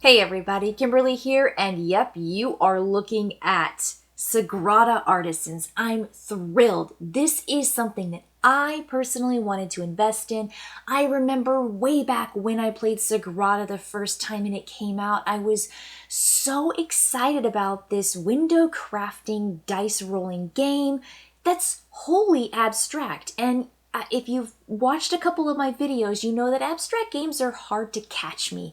Hey everybody, Kimberly here, and yep, you are looking at Sagrada Artisans. I'm thrilled. This is something that I personally wanted to invest in. I remember way back when I played Sagrada the first time and it came out, I was so excited about this window crafting dice rolling game that's wholly abstract. And if you've watched a couple of my videos, you know that abstract games are hard to catch me.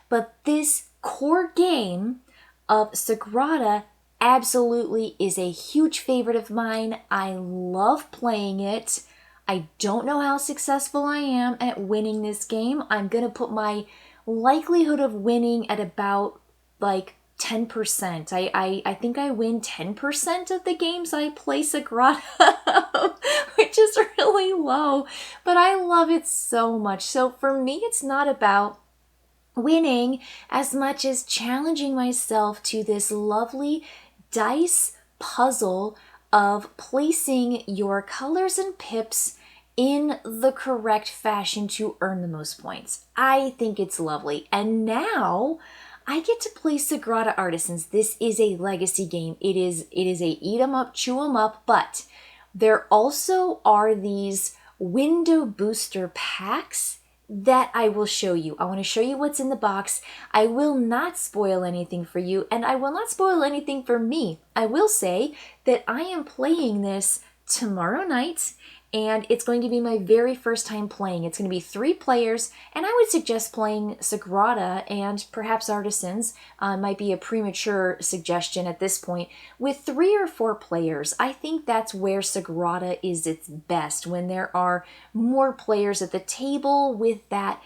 But this core game of Sagrada absolutely is a huge favorite of mine. I love playing it. I don't know how successful I am at winning this game. I'm going to put my likelihood of winning at about like 10%. I think I win 10% of the games I play Sagrada, which is really low, but I love it so much. So for me, it's not about winning as much as challenging myself to this lovely dice puzzle of placing your colors and pips in the correct fashion to earn the most points. I think it's lovely. And now I get to play Sagrada Artisans. This is a legacy game. It is a eat 'em up, chew 'em up, but there also are these window booster packs that I will show you. I want to show you what's in the box. I will not spoil anything for you, and I will not spoil anything for me. I will say that I am playing this tomorrow night, and it's going to be my very first time playing. It's going to be 3 players, and I would suggest playing Sagrada and perhaps Artisans. Might be a premature suggestion at this point. With 3 or 4 players, I think that's where Sagrada is its best, when there are more players at the table with that,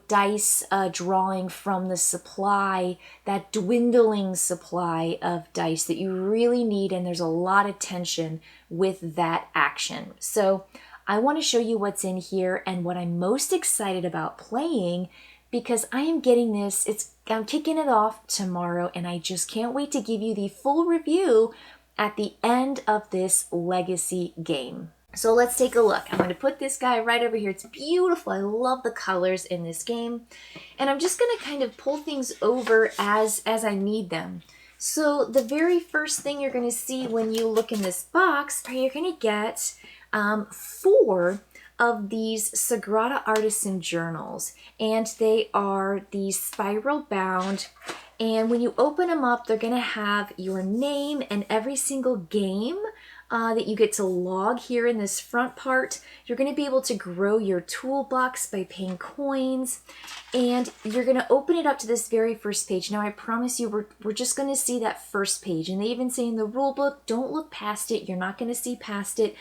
dice drawing from the supply, that dwindling supply of dice that you really need, and there's a lot of tension with that action. So I want to show you what's in here and what I'm most excited about playing, because I am getting this, I'm kicking it off tomorrow, and I just can't wait to give you the full review at the end of this legacy game. So let's take a look. I'm going to put this guy right over here. It's beautiful. I love the colors in this game. And I'm just going to kind of pull things over as I need them. So the very first thing you're going to see when you look in this box are you're going to get 4 of these Sagrada Artisan journals. And they are these spiral bound. And when you open them up, they're going to have your name and every single game that you get to log here in this front part. You're going to be able to grow your toolbox by paying coins, and you're going to open it up to this very first page. Now I promise you we're just going to see that first page, and they even say in the rule book, don't look past it. You're not going to see past it.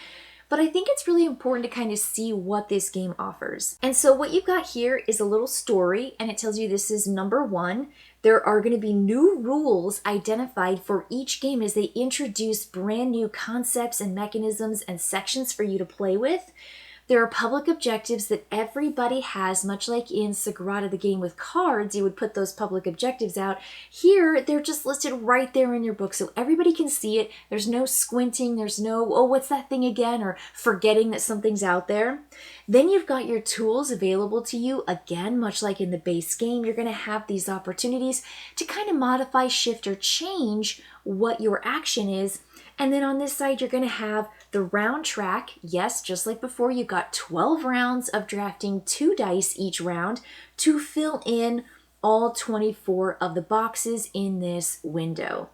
But I think it's really important to kind of see what this game offers. And so what you've got here is a little story, and it tells you this is number 1. There are going to be new rules identified for each game as they introduce brand new concepts and mechanisms and sections for you to play with. There are public objectives that everybody has, much like in Sagrada, the game with cards, you would put those public objectives out. Here, they're just listed right there in your book, so everybody can see it. There's no squinting, there's no, oh, what's that thing again, or forgetting that something's out there. Then you've got your tools available to you. Again, much like in the base game, you're going to have these opportunities to kind of modify, shift, or change what your action is. And then on this side, you're going to have the round track. Yes, just like before, you've got 12 rounds of drafting 2 dice each round to fill in all 24 of the boxes in this window.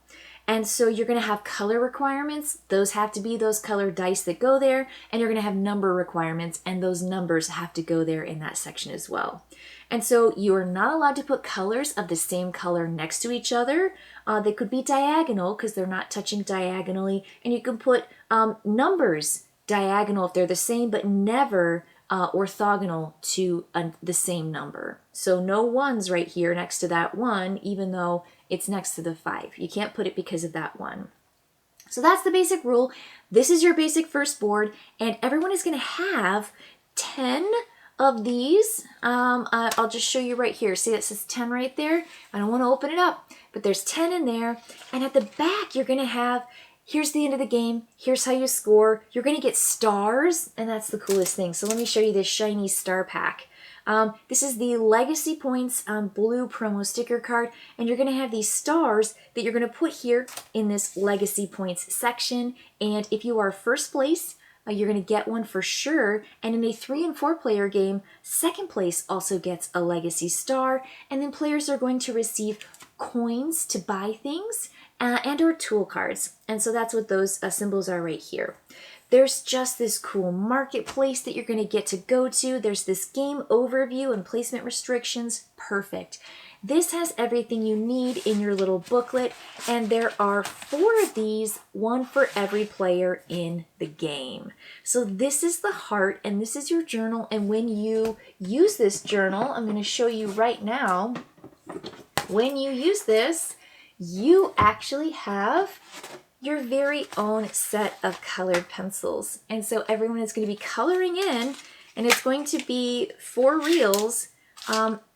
And so you're going to have color requirements. Those have to be those colored dice that go there. And you're going to have number requirements, and those numbers have to go there in that section as well. And so you are not allowed to put colors of the same color next to each other. They could be diagonal because they're not touching diagonally. And you can put numbers diagonal if they're the same, but never orthogonal to the same number. So no 1s right here next to that 1, even though it's next to the 5. You can't put it because of that 1. So that's the basic rule. This is your basic first board, and everyone is going to have 10 of these. I'll just show you right here. See, that says 10 right there. I don't want to open it up, but there's 10 in there. And at the back, you're going to have, here's the end of the game. Here's how you score. You're going to get stars, and that's the coolest thing. So let me show you this shiny star pack. This is the Legacy Points blue promo sticker card, and you're going to have these stars that you're going to put here in this Legacy Points section, and if you are first place, you're going to get one for sure, and in a 3 and 4 player game, second place also gets a Legacy Star, and then players are going to receive coins to buy things, and or tool cards, and so that's what those symbols are right here. There's just this cool marketplace that you're going to get to go to. There's this game overview and placement restrictions. Perfect. This has everything you need in your little booklet, and there are 4 of these, one for every player in the game. So this is the heart, and this is your journal, and when you use this journal, I'm going to show you right now, when you use this, you actually have your very own set of colored pencils. And so everyone is going to be coloring in, and it's going to be 4 reels,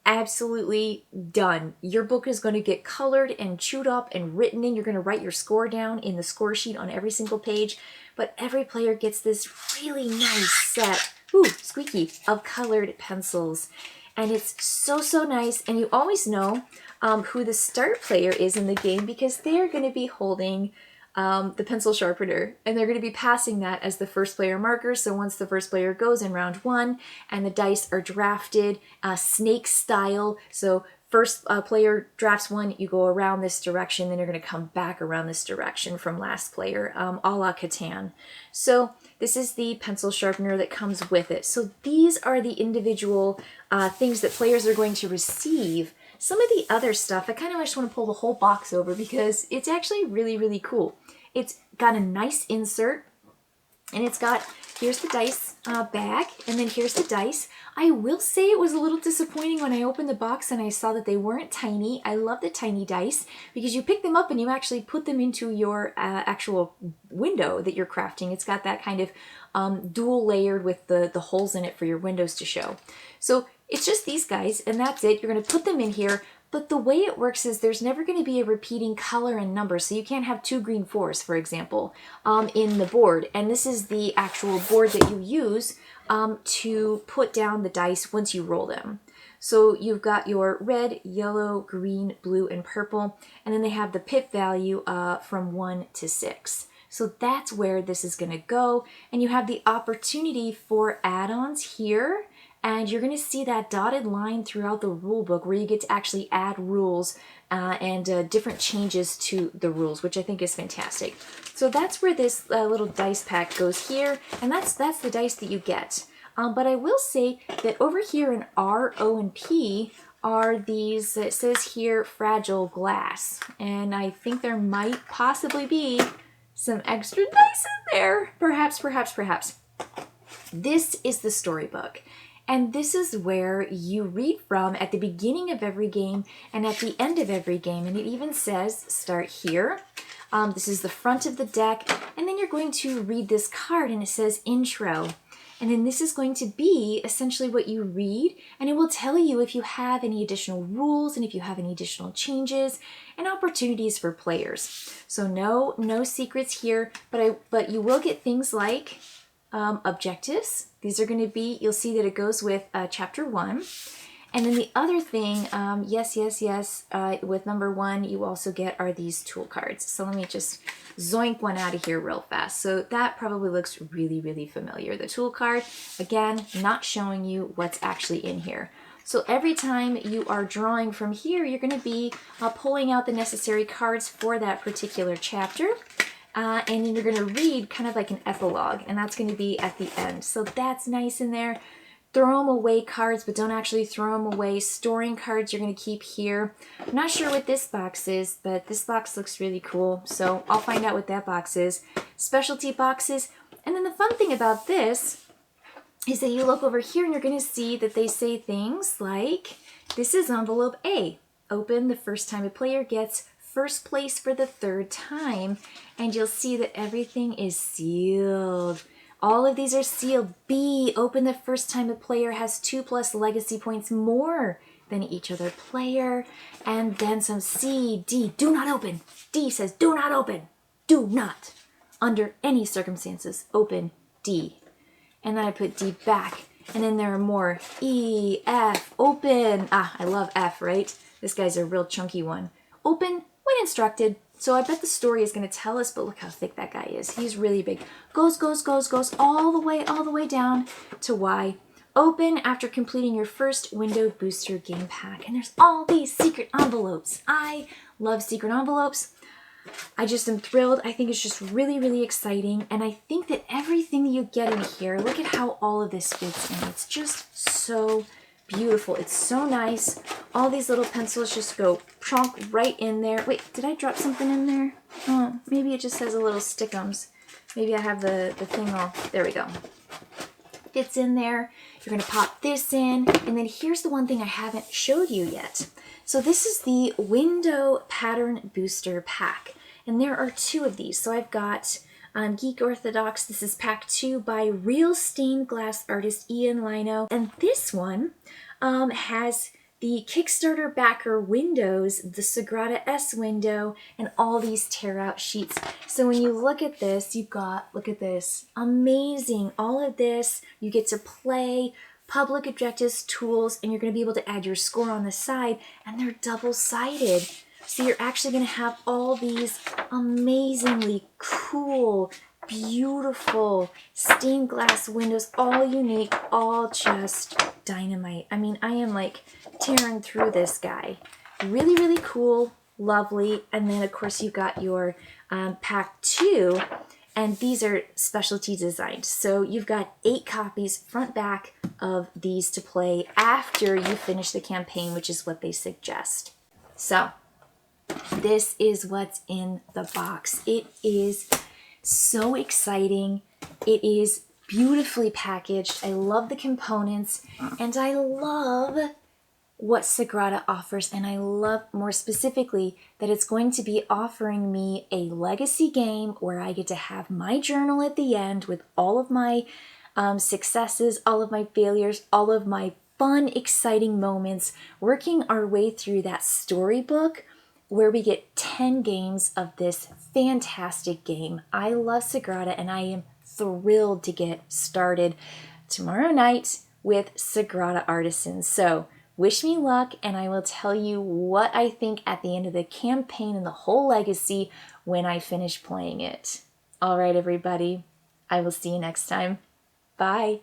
absolutely done. Your book is going to get colored and chewed up and written in. You're going to write your score down in the score sheet on every single page, but every player gets this really nice set, ooh, squeaky, of colored pencils. And it's so, so nice. And you always know who the start player is in the game because they're going to be holding the pencil sharpener, and they're going to be passing that as the first player marker. So once the first player goes in round 1 and the dice are drafted snake style, so first player drafts 1, you go around this direction, then you're going to come back around this direction from last player, a la Catan. So this is the pencil sharpener that comes with it. So these are the individual things that players are going to receive. Some of the other stuff, I kind of just want to pull the whole box over because it's actually really, really cool. It's got a nice insert, and it's got, here's the dice bag, and then here's the dice. I will say it was a little disappointing when I opened the box and I saw that they weren't tiny. I love the tiny dice because you pick them up and you actually put them into your actual window that you're crafting. It's got that kind of dual layered with the holes in it for your windows to show. So it's just these guys, and that's it. You're going to put them in here, but the way it works is there's never going to be a repeating color and number, so you can't have 2 green 4s, for example, in the board. And this is the actual board that you use to put down the dice once you roll them. So you've got your red, yellow, green, blue, and purple, and then they have the pip value from 1 to 6. So that's where this is going to go, and you have the opportunity for add-ons here. And you're going to see that dotted line throughout the rule book where you get to actually add rules and different changes to the rules, which I think is fantastic. So that's where this little dice pack goes here, and that's the dice that you get. But I will say that over here in R, O, and P are these, it says here, fragile glass. And I think there might possibly be some extra dice in there. Perhaps, perhaps, perhaps. This is the storybook. And this is where you read from at the beginning of every game and at the end of every game. And it even says, start here. This is the front of the deck. And then you're going to read this card and it says intro. And then this is going to be essentially what you read. And it will tell you if you have any additional rules and if you have any additional changes and opportunities for players. So no secrets here, but you will get things like objectives. These are going to be, you'll see that it goes with chapter 1. And then the other thing, yes, with number 1, you also get are these tool cards. So let me just zoink one out of here real fast. So that probably looks really, really familiar. The tool card, again, not showing you what's actually in here. So every time you are drawing from here, you're going to be pulling out the necessary cards for that particular chapter. And then you're going to read kind of like an epilogue, and that's going to be at the end. So that's nice in there. Throw them away cards, but don't actually throw them away. Storing cards you're going to keep here. I'm not sure what this box is, but this box looks really cool. So I'll find out what that box is. Specialty boxes. And then the fun thing about this is that you look over here and you're going to see that they say things like, this is envelope A. Open the first time a player gets first place for the 3rd time, and you'll see that everything is sealed. All of these are sealed. B, open the first time a player has 2+ legacy points more than each other player. And then some C, D, do not open. D says do not open. Do not, under any circumstances, open D. And then I put D back. And then there are more E, F, open. Ah, I love F, right? This guy's a real chunky one. Open when instructed. So I bet the story is going to tell us, but look how thick that guy is. He's really big. Goes all the way down to Y. Open after completing your first window booster game pack. And there's all these secret envelopes. I love secret envelopes. I just am thrilled. I think it's just really, really exciting. And I think that everything that you get in here, look at how all of this fits in. It's just so beautiful. It's so nice. All these little pencils just go plonk right in there. Wait, did I drop something in there? Oh, maybe it just has a little stickums. Maybe I have the thing all. There we go. Fits in there. You're going to pop this in. And then here's the one thing I haven't showed you yet. So this is the window pattern booster pack. And there are 2 of these. So I've got Geek Orthodox. This is pack 2 by real stained glass artist Ian Lino. And this one has the Kickstarter backer windows, the Sagrada S window, and all these tear out sheets. So when you look at this, you've got, look at this, amazing. All of this, you get to play public objectives, tools, and you're going to be able to add your score on the side, and they're double-sided. So you're actually going to have all these amazingly cool, beautiful stained glass windows, all unique, all just dynamite. I mean, I am like tearing through this guy. Really, really cool, lovely. And then of course you've got your pack 2, and these are specialty designed. So you've got 8 copies front back of these to play after you finish the campaign, which is what they suggest. So this is what's in the box. It is so exciting. It is beautifully packaged. I love the components, and I love what Sagrada offers, and I love more specifically that it's going to be offering me a legacy game where I get to have my journal at the end with all of my successes, all of my failures, all of my fun, exciting moments, working our way through that storybook where we get 10 games of this fantastic game. I love Sagrada, and I am thrilled to get started tomorrow night with Sagrada Artisans. So wish me luck, and I will tell you what I think at the end of the campaign and the whole legacy when I finish playing it. All right, everybody. I will see you next time. Bye.